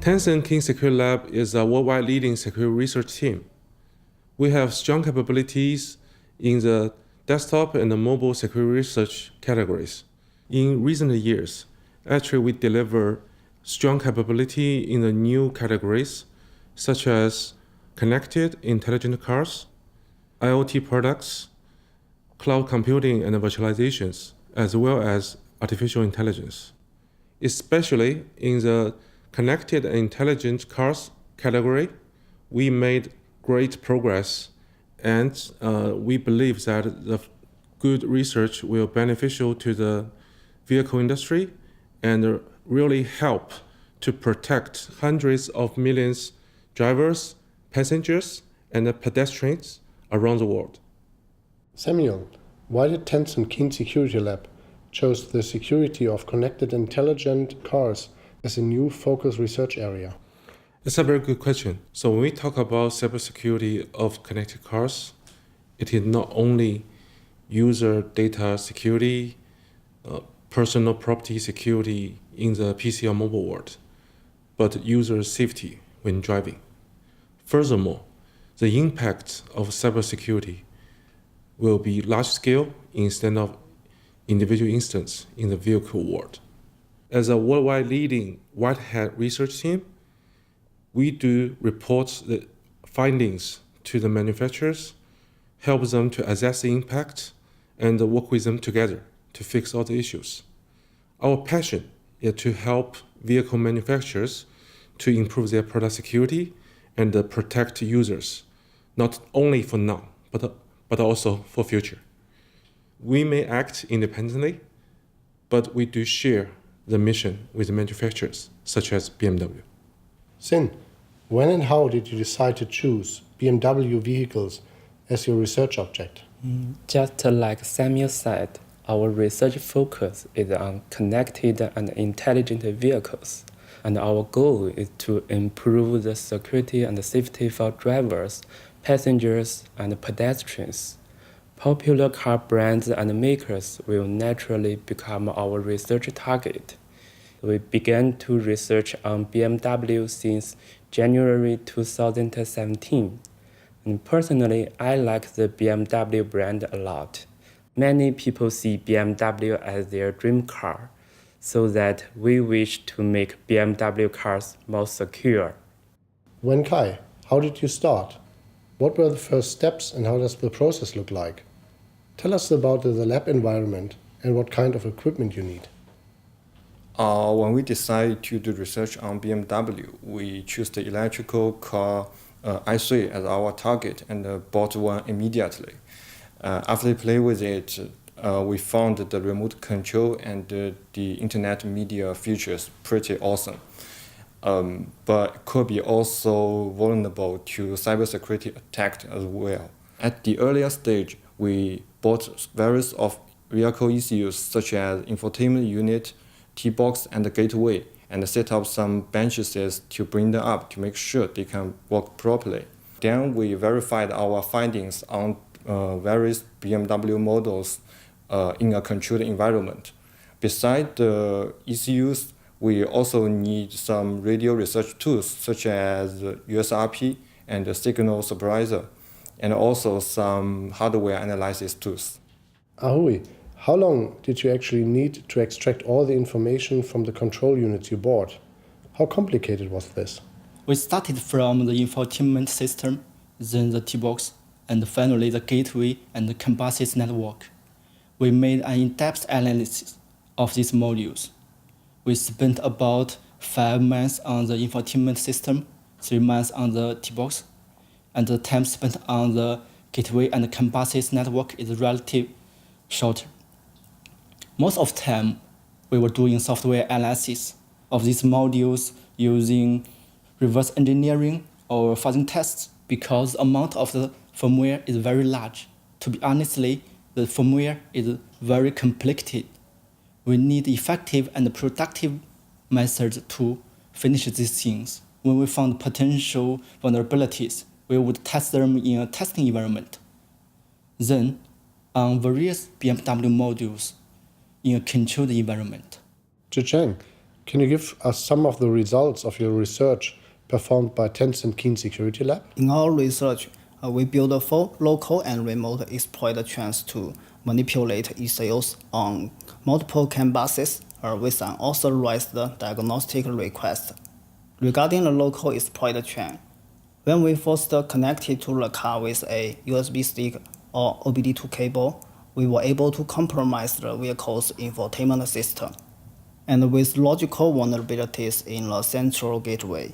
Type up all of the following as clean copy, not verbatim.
Tencent King Security Lab is a worldwide leading security research team. We have strong capabilities in the desktop and the mobile security research categories. In recent years, actually we deliver strong capability in the new categories, such as connected intelligent cars, IoT products, cloud computing and virtualizations, as well as artificial intelligence. Especially in the connected and intelligent cars category, we made great progress, and we believe that the good research will be beneficial to the vehicle industry and really help to protect hundreds of millions drivers, passengers, and pedestrians around the world. Samuel, why did Tencent King Security Lab chose the security of connected intelligent cars as a new focus research area? It's a very good question. So when we talk about cybersecurity of connected cars, it is not only user data security, personal property security in the PC or mobile world, but user safety when driving. Furthermore, the impact of cybersecurity will be large scale instead of individual instance in the vehicle world. As a worldwide leading white hat research team, we do report the findings to the manufacturers, help them to assess the impact, and work with them together to fix all the issues. Our passion is to help vehicle manufacturers to improve their product security and protect users, not only for now, but also for future. We may act independently, but we do share the mission with manufacturers, such as BMW. Sin, when and how did you decide to choose BMW vehicles as your research object? Just like Samuel said, our research focus is on connected and intelligent vehicles, and our goal is to improve the security and safety for drivers, passengers, and pedestrians. Popular car brands and makers will naturally become our research target. We began to research on BMW since January 2017. And personally, I like the BMW brand a lot. Many people see BMW as their dream car, so that we wish to make BMW cars more secure. Wen-Kai, how did you start? What were the first steps and how does the process look like? Tell us about the lab environment and what kind of equipment you need. When we decided to do research on BMW, we chose the electrical car i3 as our target and bought one immediately. After we played with it, we found the remote control and the internet media features pretty awesome. But could be also vulnerable to cybersecurity attacks as well. At the earlier stage, we bought various of vehicle ECUs such as infotainment unit, T-box, and the gateway, and set up some benches to bring them up to make sure they can work properly. Then we verified our findings on various BMW models in a controlled environment. Besides the ECUs, we also need some radio research tools such as USRP and the signal suppressor, and also some hardware analysis tools. Ahui, how long did you actually need to extract all the information from the control units you bought? How complicated was this? We started from the infotainment system, then the T-box, and finally the gateway and the campus network. We made an in-depth analysis of these modules. We spent about 5 months on the infotainment system, 3 months on the T-box, and the time spent on the gateway and the campus network is relatively shorter. Most of the time, we were doing software analysis of these modules using reverse engineering or fuzzing tests because the amount of the firmware is very large. To be honestly, the firmware is very complicated. We need effective and productive methods to finish these things. When we found potential vulnerabilities, we would test them in a testing environment. Then, on various BMW modules in a controlled environment. Zhicheng, Can you give us some of the results of your research performed by Tencent Keen Security Lab? In our research, we build 4 local and remote exploit chains to manipulate ECOs on multiple CAN buses with an authorized diagnostic request. Regarding the local exploit chain, when we first connected to the car with a USB stick or OBD2 cable, we were able to compromise the vehicle's infotainment system. And with logical vulnerabilities in the central gateway,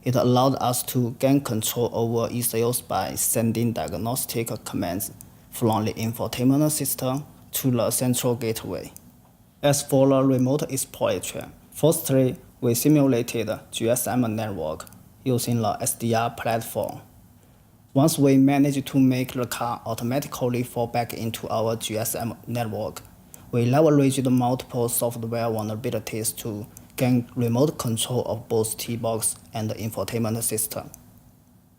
it allowed us to gain control over ECOs by sending diagnostic commands from the infotainment system to the central gateway. As for the remote exploit chain, firstly, we simulated GSM network using the SDR platform. Once we managed to make the car automatically fall back into our GSM network, we leveraged multiple software vulnerabilities to gain remote control of both T-box and the infotainment system.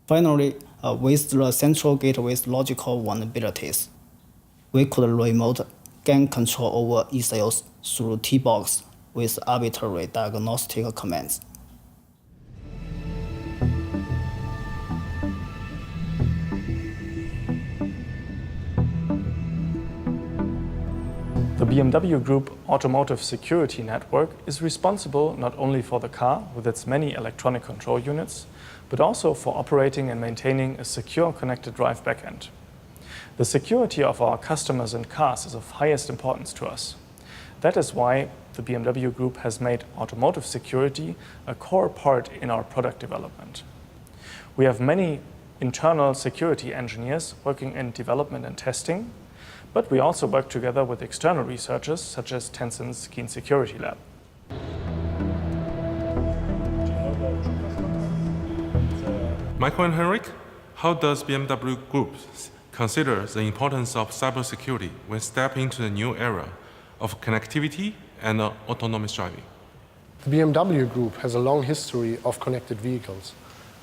Finally, with the central gateway's logical vulnerabilities, we could remote gain control over ECOs through T-box with arbitrary diagnostic commands. The BMW Group automotive security network is responsible not only for the car with its many electronic control units, but also for operating and maintaining a secure connected drive backend. The security of our customers and cars is of highest importance to us. That is why the BMW Group has made automotive security a core part in our product development. We have many internal security engineers working in development and testing, but we also work together with external researchers such as Tencent's Keen Security Lab. Michael and Henrik, how does BMW Group consider the importance of cybersecurity when stepping into the new era of connectivity and autonomous driving? The BMW Group has a long history of connected vehicles.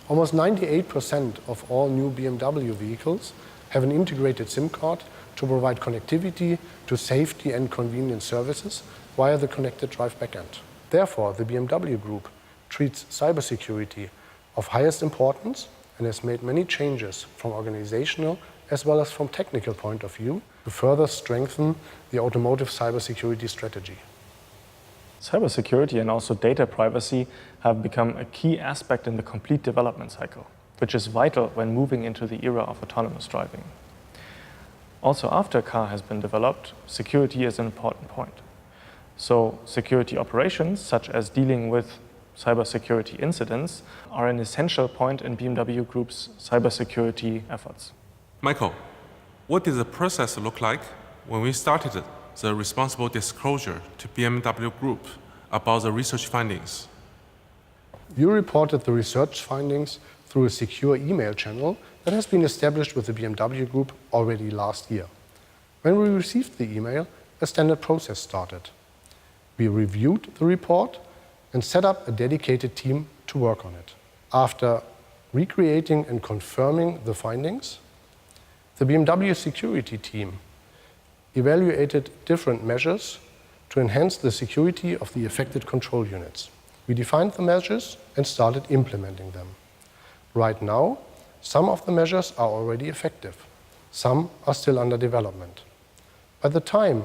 Almost 98% of all new BMW vehicles have an integrated SIM card to provide connectivity to safety and convenience services via the connected drive backend. Therefore, the BMW Group treats cybersecurity of highest importance and has made many changes from organizational as well as from technical point of view to further strengthen the automotive cybersecurity strategy. Cybersecurity and also data privacy have become a key aspect in the complete development cycle, which is vital when moving into the era of autonomous driving. Also, after a car has been developed, security is an important point. So, security operations, such as dealing with cybersecurity incidents, are an essential point in BMW Group's cybersecurity efforts. Michael, what did the process look like when we started the responsible disclosure to BMW Group about the research findings? You reported the research findings through a secure email channel that has been established with the BMW Group already last year. When we received the email, a standard process started. We reviewed the report and set up a dedicated team to work on it. After recreating and confirming the findings, the BMW security team evaluated different measures to enhance the security of the affected control units. We defined the measures and started implementing them. Right now, some of the measures are already effective. Some are still under development. By the time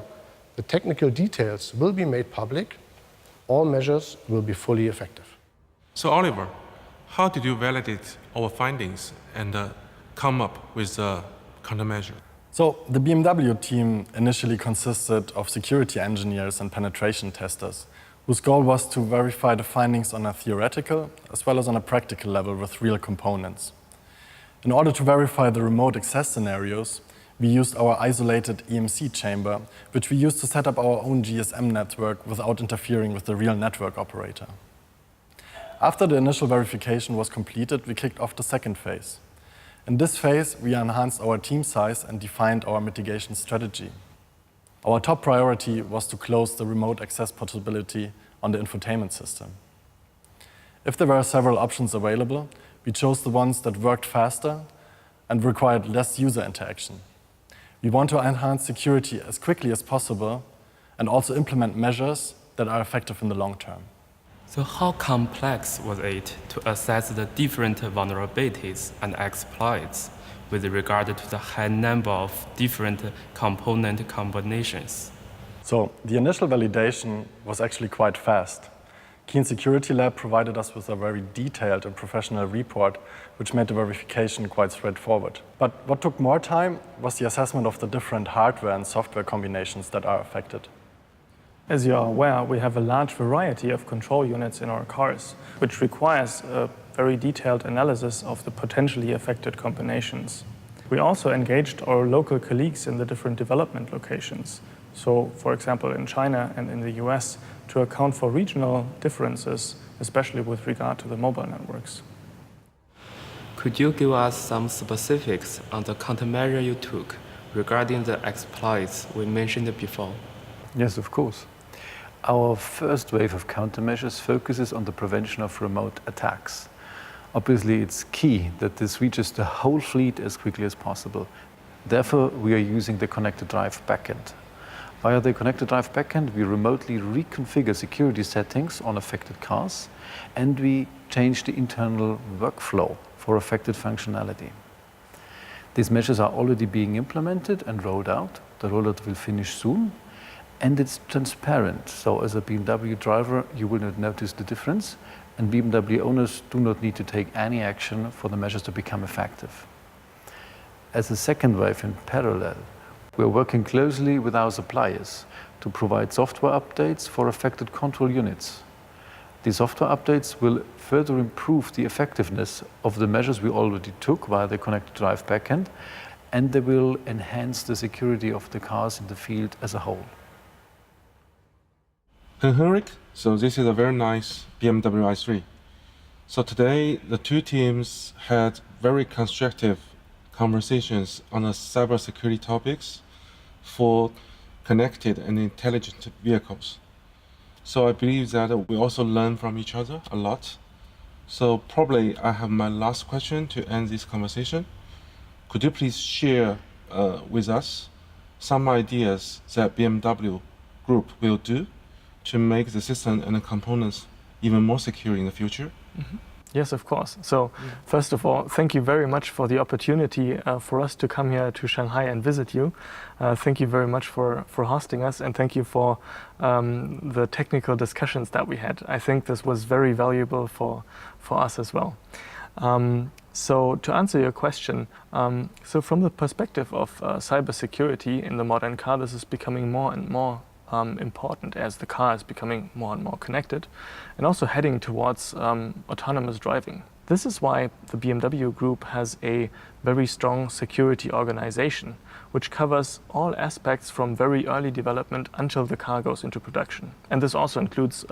the technical details will be made public, all measures will be fully effective. So Oliver, how did you validate our findings and come up with a countermeasure? So the BMW team initially consisted of security engineers and penetration testers, whose goal was to verify the findings on a theoretical as well as on a practical level with real components. In order to verify the remote access scenarios, we used our isolated EMC chamber, which we used to set up our own GSM network without interfering with the real network operator. After the initial verification was completed, we kicked off the second phase. In this phase, we enhanced our team size and defined our mitigation strategy. Our top priority was to close the remote access possibility on the infotainment system. If there were several options available, we chose the ones that worked faster and required less user interaction. We want to enhance security as quickly as possible and also implement measures that are effective in the long term. So how complex was it to assess the different vulnerabilities and exploits with regard to the high number of different component combinations? So the initial validation was actually quite fast. Keen Security Lab provided us with a very detailed and professional report, which made the verification quite straightforward. But what took more time was the assessment of the different hardware and software combinations that are affected. As you are aware, we have a large variety of control units in our cars, which requires a very detailed analysis of the potentially affected combinations. We also engaged our local colleagues in the different development locations. So, for example, in China and in the US, to account for regional differences, especially with regard to the mobile networks. Could you give us some specifics on the countermeasure you took regarding the exploits we mentioned before? Yes, of course. Our first wave of countermeasures focuses on the prevention of remote attacks. Obviously, it's key that this reaches the whole fleet as quickly as possible. Therefore, we are using the ConnectedDrive backend. Via the ConnectedDrive backend, we remotely reconfigure security settings on affected cars, and we change the internal workflow for affected functionality. These measures are already being implemented and rolled out. The rollout will finish soon, and it's transparent. So as a BMW driver, you will not notice the difference, and BMW owners do not need to take any action for the measures to become effective. As a second wave in parallel, we are working closely with our suppliers to provide software updates for affected control units. These software updates will further improve the effectiveness of the measures we already took via the ConnectedDrive backend, and they will enhance the security of the cars in the field as a whole. Henrik, so this is a very nice BMW i3. So today, the two teams had very constructive conversations on the cybersecurity topics for connected and intelligent vehicles. So I believe that we also learn from each other a lot. So probably I have my last question to end this conversation. Could you please share with us some ideas that BMW Group will do to make the system and the components even more secure in the future? Mm-hmm. Yes, of course. So first of all, thank you very much for the opportunity for us to come here to Shanghai and visit you. Thank you very much for hosting us, and thank you for the technical discussions that we had. I think this was very valuable for us as well. So to answer your question, so from the perspective of cybersecurity in the modern car, this is becoming more and more important as the car is becoming more and more connected and also heading towards autonomous driving. This is why the BMW Group has a very strong security organization, which covers all aspects from very early development until the car goes into production. And this also includes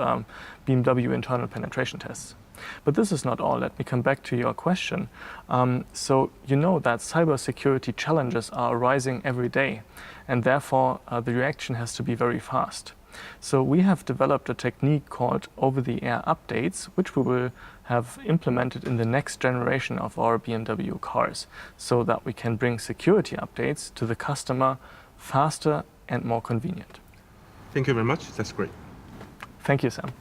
BMW internal penetration tests. But this is not all. Let me come back to your question. So you know that cybersecurity challenges are arising every day, and therefore the reaction has to be very fast. So we have developed a technique called over-the-air updates, which we will have implemented in the next generation of our BMW cars, so that we can bring security updates to the customer faster and more convenient. Thank you very much. That's great. Thank you, Sam.